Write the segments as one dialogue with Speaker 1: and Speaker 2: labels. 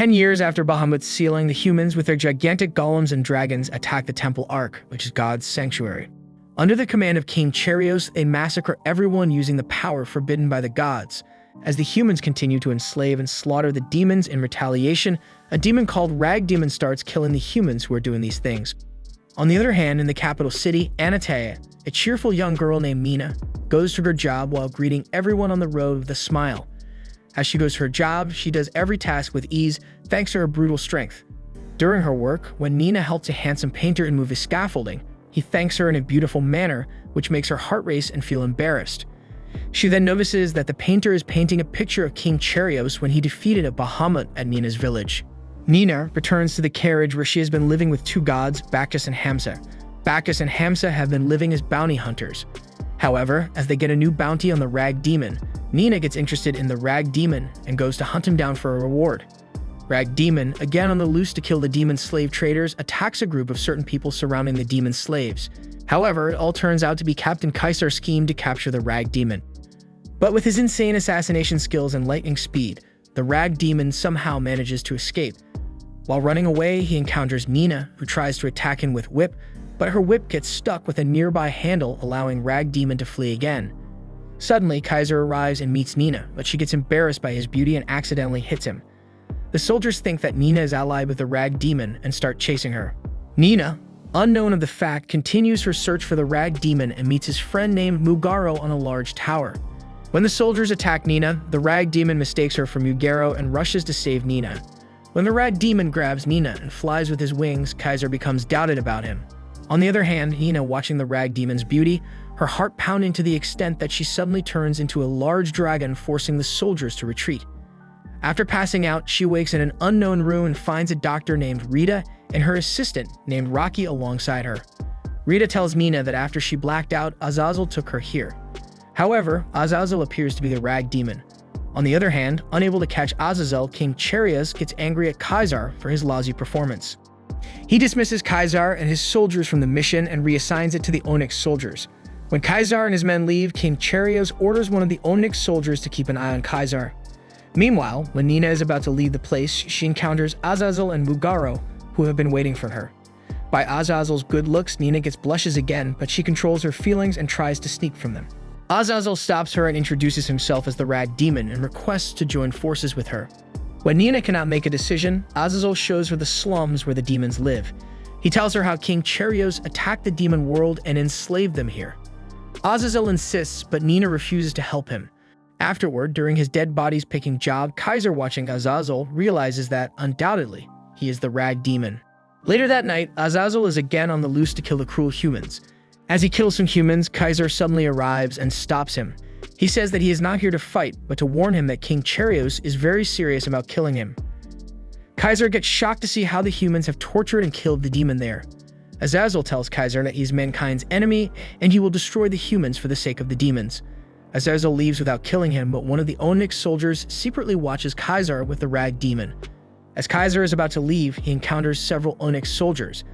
Speaker 1: 10 years after Bahamut's sealing, the humans with their gigantic golems and dragons attack the Temple Ark, which is God's sanctuary. Under the command of King Charios, they massacre everyone using the power forbidden by the gods. As the humans continue to enslave and slaughter the demons in retaliation, a demon called Rag Demon starts killing the humans who are doing these things. On the other hand, in the capital city, Anatea, a cheerful young girl named Mina, goes to her job while greeting everyone on the road with a smile. As she goes to her job, she does every task with ease thanks to her brutal strength. During her work, when Nina helps a handsome painter remove his scaffolding, he thanks her in a beautiful manner, which makes her heart race and feel embarrassed. She then notices that the painter is painting a picture of King Charios when he defeated a Bahamut at Nina's village. Nina returns to the carriage where she has been living with two gods, Bacchus and Hamsa. Bacchus and Hamsa have been living as bounty hunters. However, as they get a new bounty on the Rag Demon, Nina gets interested in the Rag Demon and goes to hunt him down for a reward. Rag Demon, again on the loose to kill the demon slave traders, attacks a group of certain people surrounding the demon slaves. However, it all turns out to be Captain Kaisar's scheme to capture the Rag Demon. But with his insane assassination skills and lightning speed, the Rag Demon somehow manages to escape. While running away, he encounters Nina, who tries to attack him with whip, but her whip gets stuck with a nearby handle, allowing Rag Demon to flee again. Suddenly, Kaiser arrives and meets Nina, but she gets embarrassed by his beauty and accidentally hits him. The soldiers think that Nina is allied with the Rag Demon and start chasing her. Nina, unknown of the fact, continues her search for the Rag Demon and meets his friend named Mugaro on a large tower. When the soldiers attack Nina, the Rag Demon mistakes her for Mugaro and rushes to save Nina. When the Rag Demon grabs Nina and flies with his wings, Kaiser becomes doubted about him. On the other hand, Nina, watching the Rag Demon's beauty, her heart pounding to the extent that she suddenly turns into a large dragon, forcing the soldiers to retreat. After passing out, she wakes in an unknown room and finds a doctor named Rita and her assistant named Rocky alongside her. Rita tells Nina that after she blacked out, Azazel took her here. However, Azazel appears to be the Rag Demon. On the other hand, unable to catch Azazel, King Charios gets angry at Kaisar for his lousy performance. He dismisses Kaisar and his soldiers from the mission and reassigns it to the Onyx soldiers. When Kaisar and his men leave, King Charios orders one of the Onyx soldiers to keep an eye on Kaisar. Meanwhile, when Nina is about to leave the place, she encounters Azazel and Mugaro, who have been waiting for her. By Azazel's good looks, Nina gets blushes again, but she controls her feelings and tries to sneak from them. Azazel stops her and introduces himself as the Rag Demon and requests to join forces with her. When Nina cannot make a decision, Azazel shows her the slums where the demons live. He tells her how King Charios attacked the demon world and enslaved them here. Azazel insists, but Nina refuses to help him. Afterward, during his dead body's picking job, Kaiser, watching Azazel, realizes that, undoubtedly, he is the Rag Demon. Later that night, Azazel is again on the loose to kill the cruel humans. As he kills some humans, Kaiser suddenly arrives and stops him. He says that he is not here to fight, but to warn him that King Charios is very serious about killing him. Kaiser gets shocked to see how the humans have tortured and killed the demon there. Azazel tells Kaiser that he's mankind's enemy and he will destroy the humans for the sake of the demons. Azazel leaves without killing him, but one of the Onyx soldiers secretly watches Kaiser with the Rag Demon. As Kaiser is about to leave, he encounters several Onyx soldiers.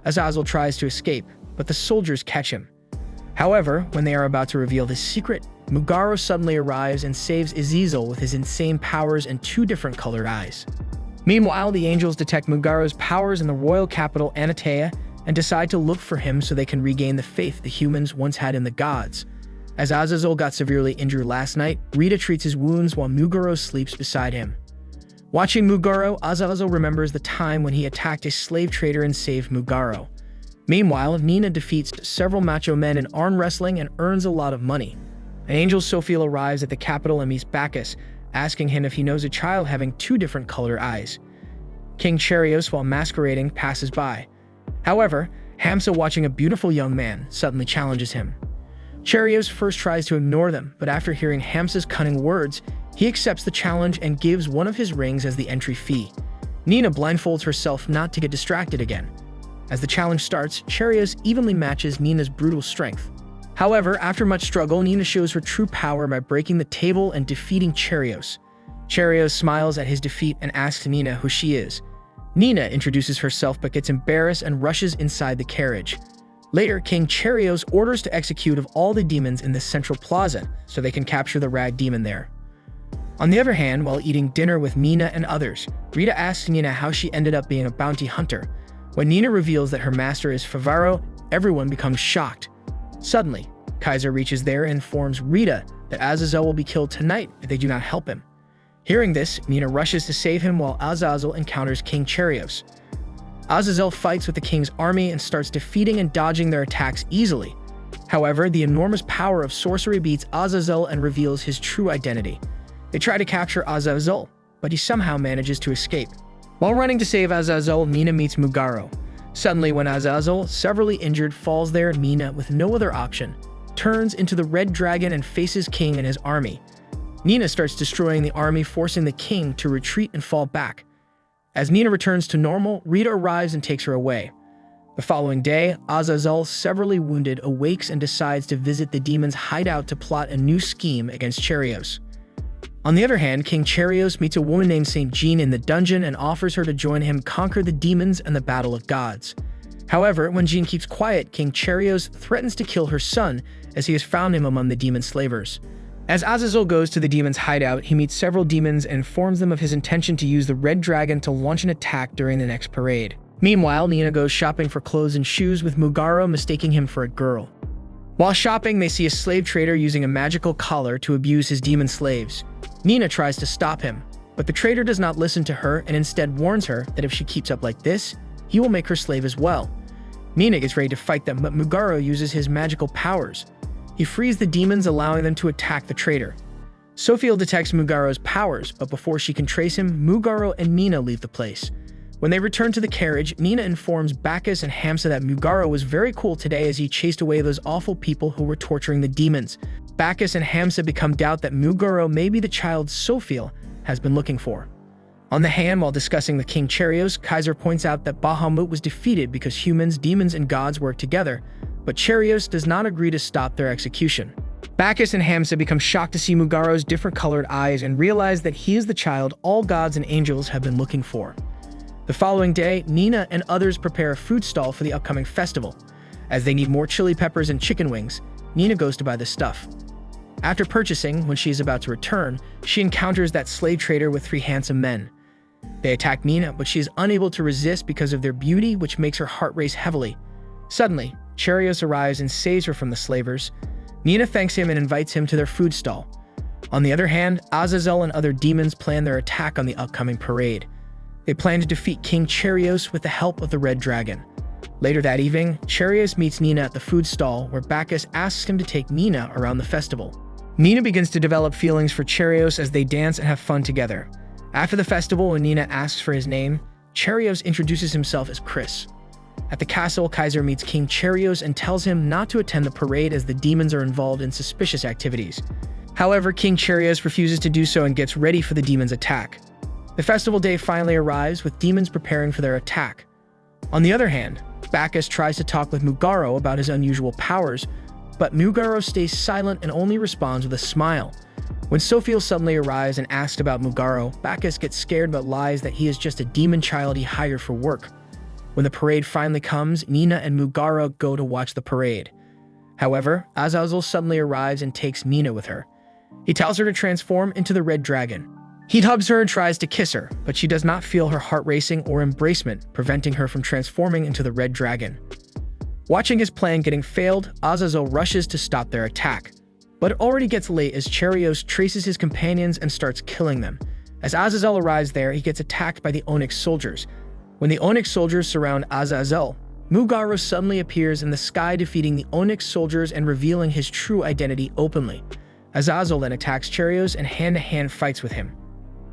Speaker 1: Azazel tries to escape, but the soldiers catch him. However, when they are about to reveal the secret, Mugaro suddenly arrives and saves Azazel with his insane powers and two different colored eyes. Meanwhile, the angels detect Mugaro's powers in the royal capital Anatea and decide to look for him so they can regain the faith the humans once had in the gods. As Azazel got severely injured last night, Rita treats his wounds while Mugaro sleeps beside him. Watching Mugaro, Azazel remembers the time when he attacked a slave trader and saved Mugaro. Meanwhile, Nina defeats several macho men in arm wrestling and earns a lot of money. An angel Sophiel arrives at the capital and meets Bacchus, asking him if he knows a child having two different colored eyes. King Charios, while masquerading, passes by. However, Hamsa, watching a beautiful young man, suddenly challenges him. Charios first tries to ignore them, but after hearing Hamsa's cunning words, he accepts the challenge and gives one of his rings as the entry fee. Nina blindfolds herself not to get distracted again. As the challenge starts, Charios evenly matches Nina's brutal strength. However, after much struggle, Nina shows her true power by breaking the table and defeating Charios. Charios smiles at his defeat and asks Nina who she is. Nina introduces herself but gets embarrassed and rushes inside the carriage. Later, King Charios orders to execute of all the demons in the central plaza so they can capture the Rag Demon there. On the other hand, while eating dinner with Nina and others, Rita asks Nina how she ended up being a bounty hunter. When Nina reveals that her master is Favaro, everyone becomes shocked. Suddenly, Kaiser reaches there and informs Rita that Azazel will be killed tonight if they do not help him. Hearing this, Nina rushes to save him while Azazel encounters King Charios. Azazel fights with the king's army and starts defeating and dodging their attacks easily. However, the enormous power of sorcery beats Azazel and reveals his true identity. They try to capture Azazel, but he somehow manages to escape. While running to save Azazel, Nina meets Mugaro. Suddenly, when Azazel, severely injured, falls there, Nina, with no other option, turns into the Red Dragon and faces King and his army. Nina starts destroying the army, forcing the king to retreat and fall back. As Nina returns to normal, Rita arrives and takes her away. The following day, Azazel, severely wounded, awakes and decides to visit the demon's hideout to plot a new scheme against Charios. On the other hand, King Charios meets a woman named Saint Jean in the dungeon and offers her to join him conquer the demons and the battle of gods. However, when Jean keeps quiet, King Charios threatens to kill her son as he has found him among the demon slavers. As Azazel goes to the demon's hideout, he meets several demons and informs them of his intention to use the Red Dragon to launch an attack during the next parade. Meanwhile, Nina goes shopping for clothes and shoes with Mugaro, mistaking him for a girl. While shopping, they see a slave trader using a magical collar to abuse his demon slaves. Nina tries to stop him, but the trader does not listen to her and instead warns her that if she keeps up like this, he will make her slave as well. Nina gets ready to fight them, but Mugaro uses his magical powers. He frees the demons, allowing them to attack the trader. Sophiel detects Mugaro's powers, but before she can trace him, Mugaro and Nina leave the place. When they return to the carriage, Nina informs Bacchus and Hamsa that Mugaro was very cool today as he chased away those awful people who were torturing the demons. Bacchus and Hamsa become doubt that Mugaro may be the child Sophiel has been looking for. On the hand, while discussing the King Charios, Kaiser points out that Bahamut was defeated because humans, demons, and gods work together, but Charios does not agree to stop their execution. Bacchus and Hamsa become shocked to see Mugaro's different colored eyes and realize that he is the child all gods and angels have been looking for. The following day, Nina and others prepare a food stall for the upcoming festival. As they need more chili peppers and chicken wings, Nina goes to buy the stuff. After purchasing, when she is about to return, she encounters that slave trader with 3 handsome men. They attack Nina, but she is unable to resist because of their beauty, which makes her heart race heavily. Suddenly, Charios arrives and saves her from the slavers. Nina thanks him and invites him to their food stall. On the other hand, Azazel and other demons plan their attack on the upcoming parade. They plan to defeat King Charios with the help of the Red Dragon. Later that evening, Charios meets Nina at the food stall, where Bacchus asks him to take Nina around the festival. Nina begins to develop feelings for Charios as they dance and have fun together. After the festival, when Nina asks for his name, Charios introduces himself as Chris. At the castle, Kaiser meets King Charios and tells him not to attend the parade as the demons are involved in suspicious activities. However, King Charios refuses to do so and gets ready for the demons' attack. The festival day finally arrives, with demons preparing for their attack. On the other hand, Bacchus tries to talk with Mugaro about his unusual powers, but Mugaro stays silent and only responds with a smile. When Sophiel suddenly arrives and asks about Mugaro, Bacchus gets scared but lies that he is just a demon child he hired for work. When the parade finally comes, Nina and Mugaro go to watch the parade. However, Azazel suddenly arrives and takes Nina with her. He tells her to transform into the Red Dragon. He hugs her and tries to kiss her, but she does not feel her heart racing or embracement, preventing her from transforming into the Red Dragon. Watching his plan getting failed, Azazel rushes to stop their attack. But it already gets late as Charios traces his companions and starts killing them. As Azazel arrives there, he gets attacked by the Onyx soldiers. When the Onyx soldiers surround Azazel, Mugaro suddenly appears in the sky, defeating the Onyx soldiers and revealing his true identity openly. Azazel then attacks Charios and hand-to-hand fights with him.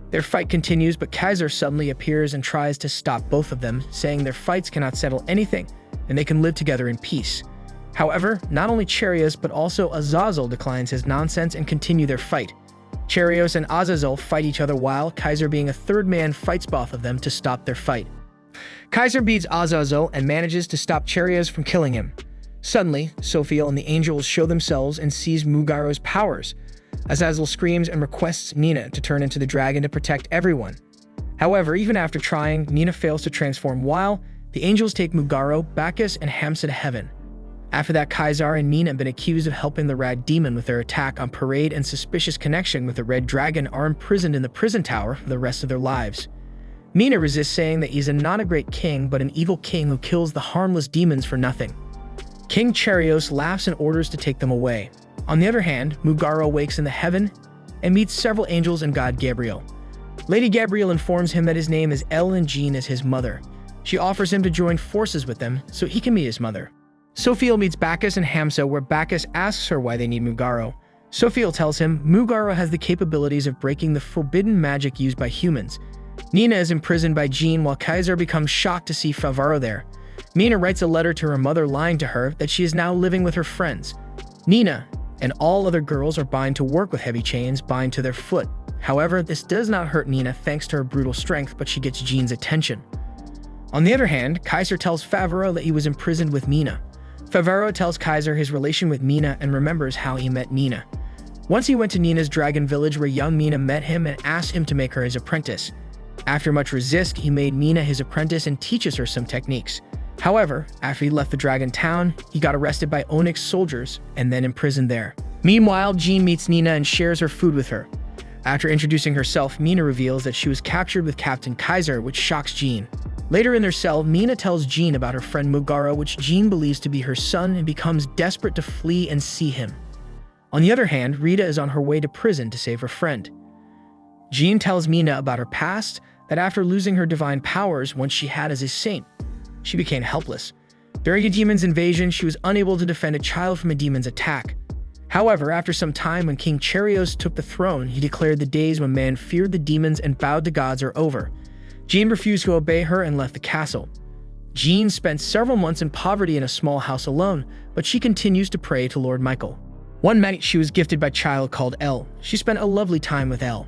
Speaker 1: Their fight continues, but Kaiser suddenly appears and tries to stop both of them, saying their fights cannot settle anything, and they can live together in peace. However, not only Charios but also Azazel declines his nonsense and continue their fight. Charios and Azazel fight each other while Kaiser, being a third man, fights both of them to stop their fight. Kaiser beats Azazel and manages to stop Charios from killing him. Suddenly, Sophiel and the angels show themselves and seize Mugaro's powers. Azazel screams and requests Nina to turn into the dragon to protect everyone. However, even after trying, Nina fails to transform while the angels take Mugaro, Bacchus, and Hamsa to heaven. After that, Kaiser and Nina have been accused of helping the Red Demon with their attack on Parade, and suspicious connection with the Red Dragon are imprisoned in the prison tower for the rest of their lives. Nina resists, saying that he's not a great king, but an evil king who kills the harmless demons for nothing. King Charios laughs and orders to take them away. On the other hand, Mugaro awakes in the heaven and meets several angels and God Gabriel. Lady Gabriel informs him that his name is El and Jean is his mother. She offers him to join forces with them so he can meet his mother. Sophiel meets Bacchus and Hamsa, where Bacchus asks her why they need Mugaro. Sophiel tells him Mugaro has the capabilities of breaking the forbidden magic used by humans. Nina is imprisoned by Jean, while Kaiser becomes shocked to see Favaro there. Nina writes a letter to her mother lying to her that she is now living with her friends. Nina and all other girls are bound to work with heavy chains bind to their foot. However, this does not hurt Nina thanks to her brutal strength, but she gets Jean's attention. On the other hand, Kaiser tells Favaro that he was imprisoned with Nina. Favaro tells Kaiser his relation with Nina and remembers how he met Nina. Once he went to Nina's dragon village, where young Nina met him and asked him to make her his apprentice. After much resist, he made Nina his apprentice and teaches her some techniques. However, after he left the dragon town, he got arrested by Onyx soldiers and then imprisoned there. Meanwhile, Jean meets Nina and shares her food with her. After introducing herself, Nina reveals that she was captured with Captain Kaiser, which shocks Jean. Later in their cell, Nina tells Jean about her friend Mugaro, which Jean believes to be her son, and becomes desperate to flee and see him. On the other hand, Rita is on her way to prison to save her friend. Jean tells Nina about her past, that after losing her divine powers once she had as a saint, she became helpless. During a demon's invasion, she was unable to defend a child from a demon's attack. However, after some time, when King Charios took the throne, he declared the days when man feared the demons and bowed to gods are over. Jean refused to obey her and left the castle. Jean spent several months in poverty in a small house alone, but she continues to pray to Lord Michael. One night, she was gifted by a child called El. She spent a lovely time with El.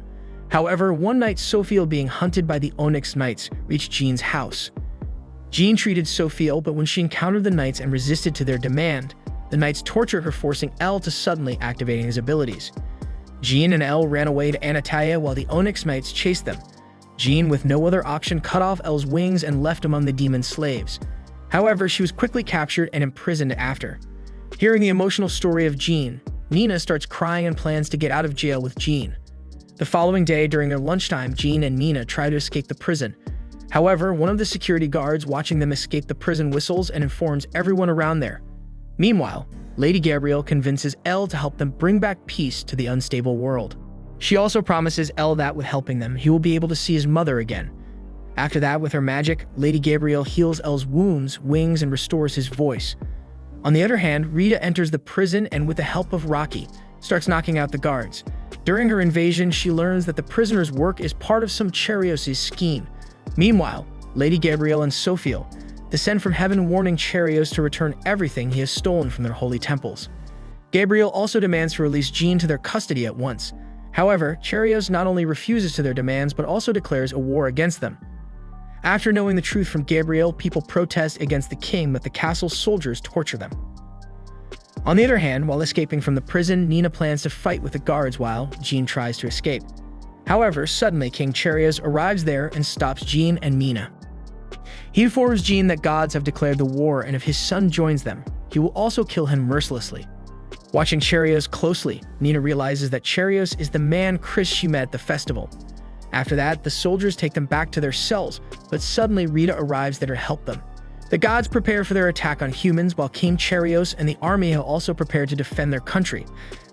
Speaker 1: However, one night, Sophiel, being hunted by the Onyx Knights, reached Jean's house. Jean treated Sophiel, but when she encountered the Knights and resisted to their demand, the Knights tortured her, forcing El to suddenly activating his abilities. Jean and El ran away to Anatalia while the Onyx Knights chased them. Jean, with no other option, cut off El's wings and left among the demon slaves. However, she was quickly captured and imprisoned after. Hearing the emotional story of Jean, Nina starts crying and plans to get out of jail with Jean. The following day, during their lunchtime, Jean and Nina try to escape the prison. However, one of the security guards watching them escape the prison whistles and informs everyone around there. Meanwhile, Lady Gabriel convinces El to help them bring back peace to the unstable world. She also promises El that with helping them, he will be able to see his mother again. After that, with her magic, Lady Gabriel heals El's wounds, wings, and restores his voice. On the other hand, Rita enters the prison and, with the help of Rocky, starts knocking out the guards. During her invasion, she learns that the prisoners' work is part of some Charios' scheme. Meanwhile, Lady Gabriel and Sophiel descend from heaven, warning Charios to return everything he has stolen from their holy temples. Gabriel also demands to release Jean to their custody at once. However, Charios not only refuses to their demands, but also declares a war against them. After knowing the truth from Gabriel, people protest against the king, but the castle's soldiers torture them. On the other hand, while escaping from the prison, Nina plans to fight with the guards while Jean tries to escape. However, suddenly King Charios arrives there and stops Jean and Nina. He informs Jean that gods have declared the war, and if his son joins them, he will also kill him mercilessly. Watching Charios closely, Nina realizes that Charios is the man Chris she met at the festival. After that, the soldiers take them back to their cells, but suddenly Rita arrives there to help them. The gods prepare for their attack on humans, while King Charios and the army have also prepared to defend their country.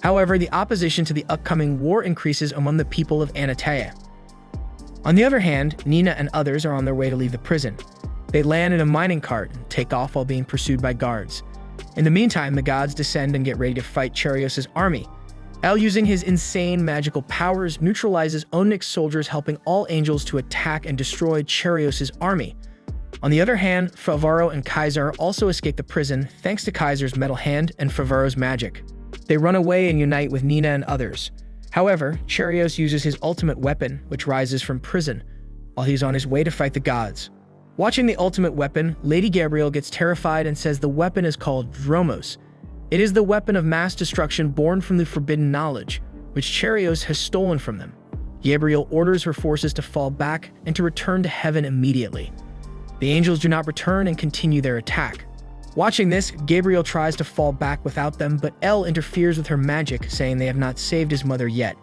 Speaker 1: However, the opposition to the upcoming war increases among the people of Anatalia. On the other hand, Nina and others are on their way to leave the prison. They land in a mining cart and take off while being pursued by guards. In the meantime, the gods descend and get ready to fight Charios' army. El, using his insane magical powers, neutralizes Onyx soldiers, helping all angels to attack and destroy Charios' army. On the other hand, Favaro and Kaiser also escape the prison thanks to Kaiser's metal hand and Favaro's magic. They run away and unite with Nina and others. However, Charios uses his ultimate weapon, which rises from prison, while he's on his way to fight the gods. Watching the ultimate weapon, Lady Gabriel gets terrified and says the weapon is called Dromos. It is the weapon of mass destruction born from the forbidden knowledge, which Charios has stolen from them. Gabriel orders her forces to fall back and to return to heaven immediately. The angels do not return and continue their attack. Watching this, Gabriel tries to fall back without them, but El interferes with her magic, saying they have not saved his mother yet.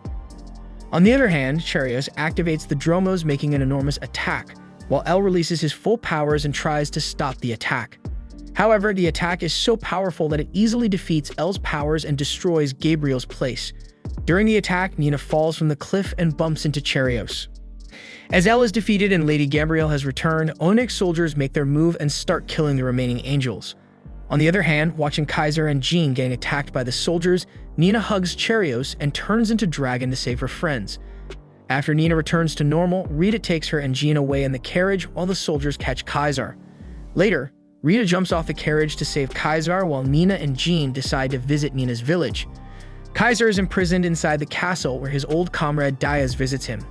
Speaker 1: On the other hand, Cheerios activates the Dromos, making an enormous attack, while El releases his full powers and tries to stop the attack. However, the attack is so powerful that it easily defeats El's powers and destroys Gabriel's place. During the attack, Nina falls from the cliff and bumps into Cheerios. As El is defeated and Lady Gabriel has returned, Onyx soldiers make their move and start killing the remaining angels. On the other hand, watching Kaiser and Jean getting attacked by the soldiers, Nina hugs Cheerios and turns into dragon to save her friends. After Nina returns to normal, Rita takes her and Jean away in the carriage while the soldiers catch Kaiser. Later, Rita jumps off the carriage to save Kaiser while Nina and Jean decide to visit Nina's village. Kaiser is imprisoned inside the castle where his old comrade Diaz visits him.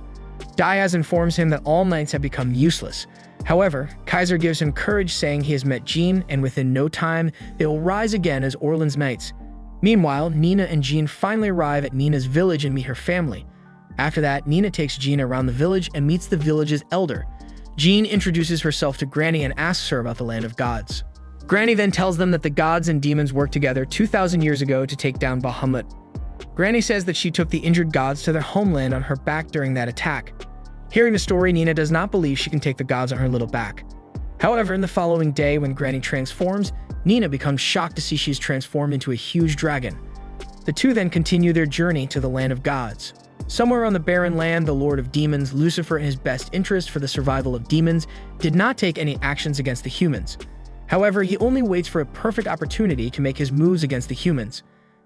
Speaker 1: Diaz informs him that all knights have become useless. However, Kaiser gives him courage, saying he has met Jean, and within no time, they will rise again as Orlan's knights. Meanwhile, Nina and Jean finally arrive at Nina's village and meet her family. After that, Nina takes Jean around the village and meets the village's elder. Jean introduces herself to Granny and asks her about the land of gods. Granny then tells them that the gods and demons worked together 2,000 years ago to take down Bahamut. Granny says that she took the injured gods to their homeland on her back during that attack. Hearing the story, Nina does not believe she can take the gods on her little back. However, in the following day, when Granny transforms, Nina becomes shocked to see she's transformed into a huge dragon. The two then continue their journey to the land of gods. Somewhere on the barren land, the Lord of Demons, Lucifer, in his best interest for the survival of demons, did not take any actions against the humans. However, he only waits for a perfect opportunity to make his moves against the humans.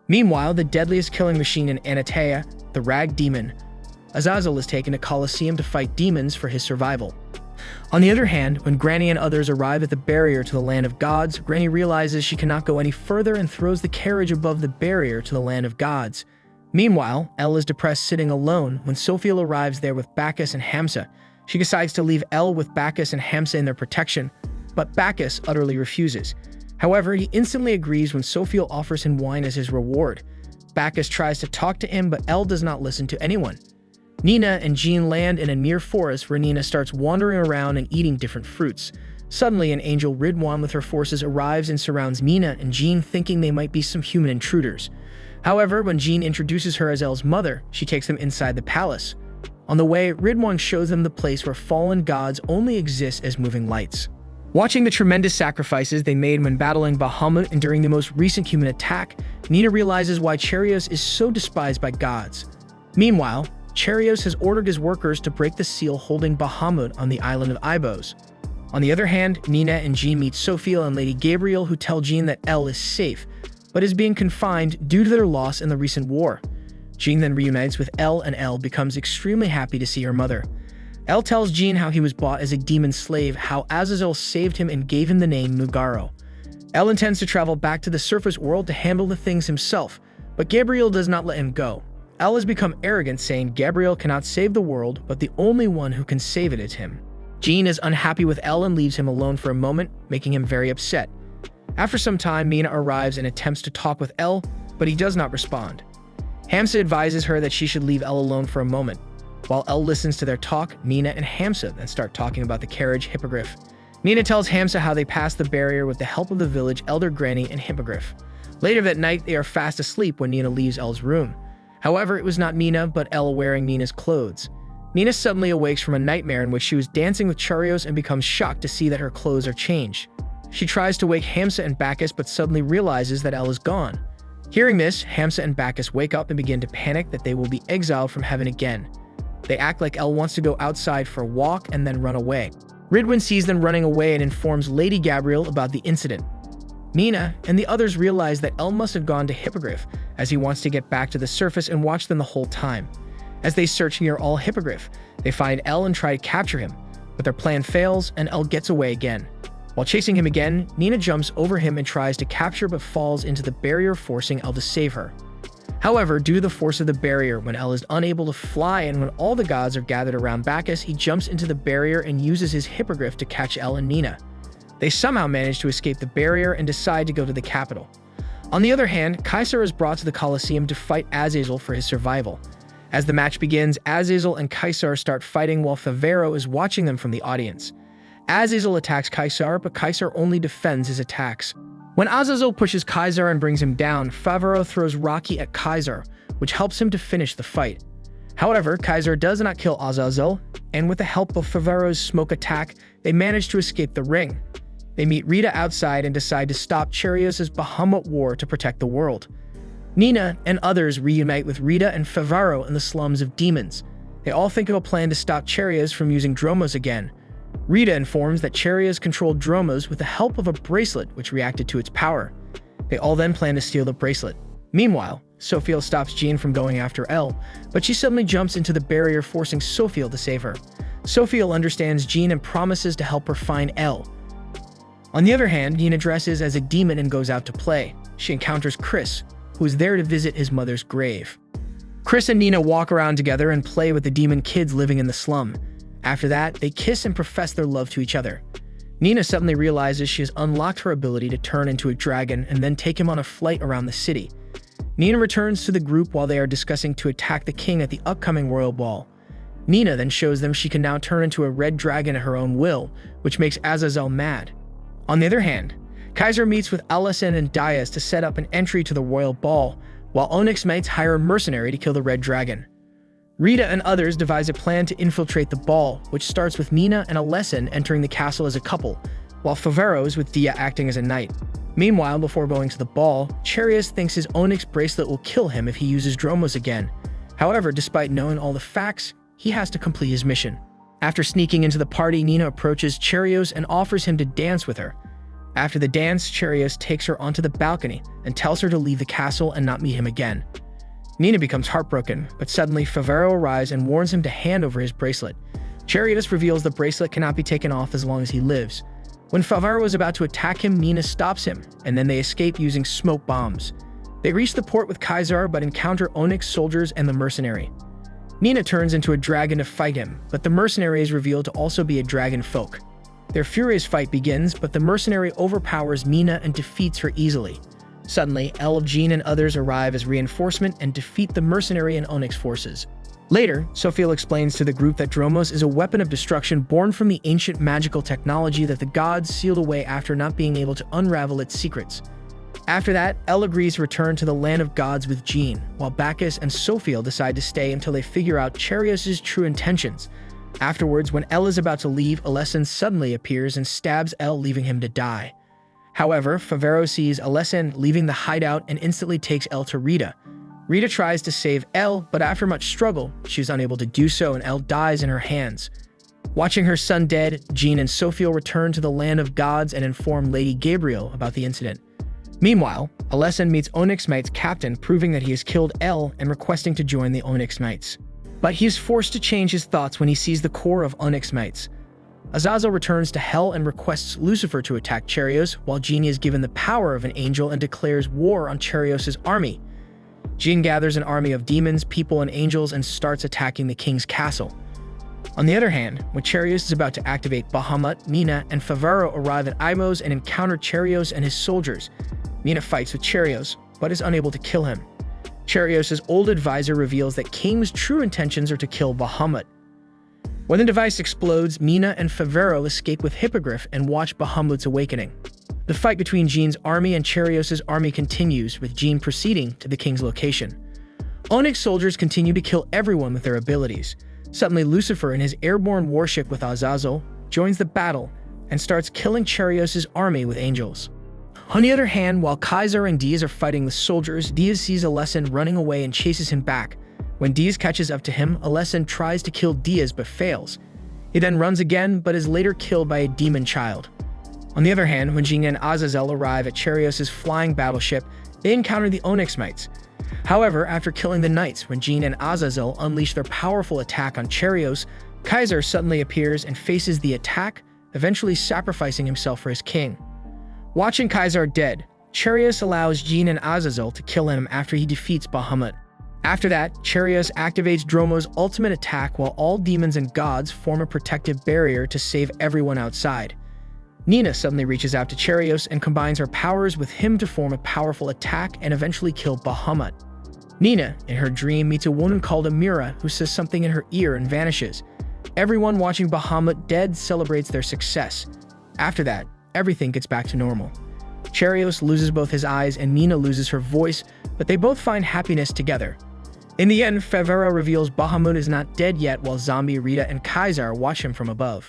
Speaker 1: Meanwhile, the deadliest killing machine in Anatea, the Rag Demon, Azazel, is taken to Colosseum to fight demons for his survival. On the other hand, when Granny and others arrive at the barrier to the land of gods, Granny realizes she cannot go any further and throws the carriage above the barrier to the land of gods. Meanwhile, El is depressed, sitting alone when Sophiel arrives there with Bacchus and Hamsa. She decides to leave El with Bacchus and Hamsa in their protection, but Bacchus utterly refuses. However, he instantly agrees when Sophiel offers him wine as his reward. Bacchus tries to talk to him, but El does not listen to anyone. Nina and Jean land in a near forest where Nina starts wandering around and eating different fruits. Suddenly, an angel Ridwan with her forces arrives and surrounds Nina and Jean, thinking they might be some human intruders. However, when Jean introduces her as El's mother, she takes them inside the palace. On the way, Ridwan shows them the place where fallen gods only exist as moving lights. Watching the tremendous sacrifices they made when battling Bahamut and during the most recent human attack, Nina realizes why Cheerios is so despised by gods. Meanwhile, Cheerios has ordered his workers to break the seal holding Bahamut on the island of Ibos. On the other hand, Nina and Jean meet Sophiel and Lady Gabriel, who tell Jean that El is safe, but is being confined due to their loss in the recent war. Jean then reunites with El, and El becomes extremely happy to see her mother. El tells Jean how he was bought as a demon slave, how Azazel saved him and gave him the name Mugaro. El intends to travel back to the surface world to handle the things himself, but Gabriel does not let him go. El has become arrogant, saying Gabriel cannot save the world, but the only one who can save it is him. Jean is unhappy with El and leaves him alone for a moment, making him very upset. After some time, Mina arrives and attempts to talk with El, but he does not respond. Hamsa advises her that she should leave El alone for a moment. While El listens to their talk, Nina and Hamsa then start talking about the carriage Hippogriff. Nina tells Hamsa how they passed the barrier with the help of the village elder Granny and Hippogriff. Later that night, they are fast asleep when Nina leaves El's room. However, it was not Nina, but El wearing Nina's clothes. Nina suddenly awakes from a nightmare in which she was dancing with Cheerios and becomes shocked to see that her clothes are changed. She tries to wake Hamsa and Bacchus, but suddenly realizes that El is gone. Hearing this, Hamsa and Bacchus wake up and begin to panic that they will be exiled from heaven again. They act like El wants to go outside for a walk and then run away. Ridwan sees them running away and informs Lady Gabriel about the incident. Nina and the others realize that El must have gone to Hippogriff, as he wants to get back to the surface and watch them the whole time. As they search near all Hippogriff, they find El and try to capture him, but their plan fails and El gets away again. While chasing him again, Nina jumps over him and tries to capture but falls into the barrier, forcing El to save her. However, due to the force of the barrier, when El is unable to fly and when all the gods are gathered around Bacchus, he jumps into the barrier and uses his Hippogriff to catch El and Nina. They somehow manage to escape the barrier and decide to go to the capital. On the other hand, Kaiser is brought to the Colosseum to fight Azazel for his survival. As the match begins, Azazel and Kaiser start fighting while Favero is watching them from the audience. Azazel attacks Kaiser, but Kaiser only defends his attacks. When Azazel pushes Kaiser and brings him down, Favaro throws Rocky at Kaiser, which helps him to finish the fight. However, Kaiser does not kill Azazel, and with the help of Favaro's smoke attack, they manage to escape the ring. They meet Rita outside and decide to stop Charios' Bahamut war to protect the world. Nina and others reunite with Rita and Favaro in the slums of Demons. They all think of a plan to stop Charios from using Dromos again. Rita informs that Charios controlled Dromos with the help of a bracelet which reacted to its power. They all then plan to steal the bracelet. Meanwhile, Sophiel stops Jean from going after Elle, but she suddenly jumps into the barrier, forcing Sophiel to save her. Sophiel understands Jean and promises to help her find Elle. On the other hand, Nina dresses as a demon and goes out to play. She encounters Chris, who is there to visit his mother's grave. Chris and Nina walk around together and play with the demon kids living in the slum. After that, they kiss and profess their love to each other. Nina suddenly realizes she has unlocked her ability to turn into a dragon and then take him on a flight around the city. Nina returns to the group while they are discussing to attack the king at the upcoming royal ball. Nina then shows them she can now turn into a red dragon at her own will, which makes Azazel mad. On the other hand, Kaiser meets with Alison and Diaz to set up an entry to the royal ball, while Onyx mates hire a mercenary to kill the red dragon. Rita and others devise a plan to infiltrate the ball, which starts with Nina and Alessin entering the castle as a couple, while Favaro is with Dia acting as a knight. Meanwhile, before going to the ball, Charios thinks his Onyx bracelet will kill him if he uses Dromos again. However, despite knowing all the facts, he has to complete his mission. After sneaking into the party, Nina approaches Charios and offers him to dance with her. After the dance, Charios takes her onto the balcony and tells her to leave the castle and not meet him again. Nina becomes heartbroken, but suddenly Favaro arrives and warns him to hand over his bracelet. Charios reveals the bracelet cannot be taken off as long as he lives. When Favaro is about to attack him, Nina stops him, and then they escape using smoke bombs. They reach the port with Kaiser but encounter Onyx soldiers and the mercenary. Nina turns into a dragon to fight him, but the mercenary is revealed to also be a dragon folk. Their furious fight begins, but the mercenary overpowers Nina and defeats her easily. Suddenly, Elle, Jean, and others arrive as reinforcement and defeat the mercenary and Onyx forces. Later, Sophiel explains to the group that Dromos is a weapon of destruction born from the ancient magical technology that the gods sealed away after not being able to unravel its secrets. After that, Elle agrees to return to the land of gods with Jean, while Bacchus and Sophiel decide to stay until they figure out Charios' true intentions. Afterwards, when Elle is about to leave, Alessin suddenly appears and stabs Elle, leaving him to die. However, Favaro sees Alessin leaving the hideout and instantly takes Elle to Rita. Rita tries to save Elle, but after much struggle, she is unable to do so and Elle dies in her hands. Watching her son dead, Jean and Sophiel return to the land of gods and inform Lady Gabriel about the incident. Meanwhile, Alessin meets Onyx Knight's captain, proving that he has killed Elle and requesting to join the Onyx Knights. But he is forced to change his thoughts when he sees the core of Onyx Knights. Azazel returns to Hell and requests Lucifer to attack Charios, while Jean is given the power of an angel and declares war on Charios' army. Jean gathers an army of demons, people, and angels and starts attacking the king's castle. On the other hand, when Charios is about to activate Bahamut, Nina and Favaro arrive at Imos and encounter Charios and his soldiers. Nina fights with Charios, but is unable to kill him. Charios' old advisor reveals that King's true intentions are to kill Bahamut. When the device explodes, Nina and Favaro escape with Hippogriff and watch Bahamut's awakening. The fight between Jean's army and Charios' army continues, with Jean proceeding to the king's location. Onyx soldiers continue to kill everyone with their abilities. Suddenly, Lucifer and his airborne warship with Azazel joins the battle and starts killing Charios' army with angels. On the other hand, while Kaiser and Diaz are fighting the soldiers, Diaz sees Alessin running away and chases him back. When Diaz catches up to him, Alessin tries to kill Diaz but fails. He then runs again, but is later killed by a demon child. On the other hand, when Jean and Azazel arrive at Charios' flying battleship, they encounter the Onyx Knights. However, after killing the knights, when Jean and Azazel unleash their powerful attack on Charios, Kaiser suddenly appears and faces the attack, eventually sacrificing himself for his king. Watching Kaiser dead, Charios allows Jean and Azazel to kill him after he defeats Bahamut. After that, Charios activates Dromos' ultimate attack while all demons and gods form a protective barrier to save everyone outside. Nina suddenly reaches out to Charios and combines her powers with him to form a powerful attack and eventually kill Bahamut. Nina, in her dream, meets a woman called Amira who says something in her ear and vanishes. Everyone watching Bahamut dead celebrates their success. After that, everything gets back to normal. Cherios loses both his eyes and Mina loses her voice, but they both find happiness together. In the end, Fevero reveals Bahamut is not dead yet while Zombie, Rita, and Kaisar watch him from above.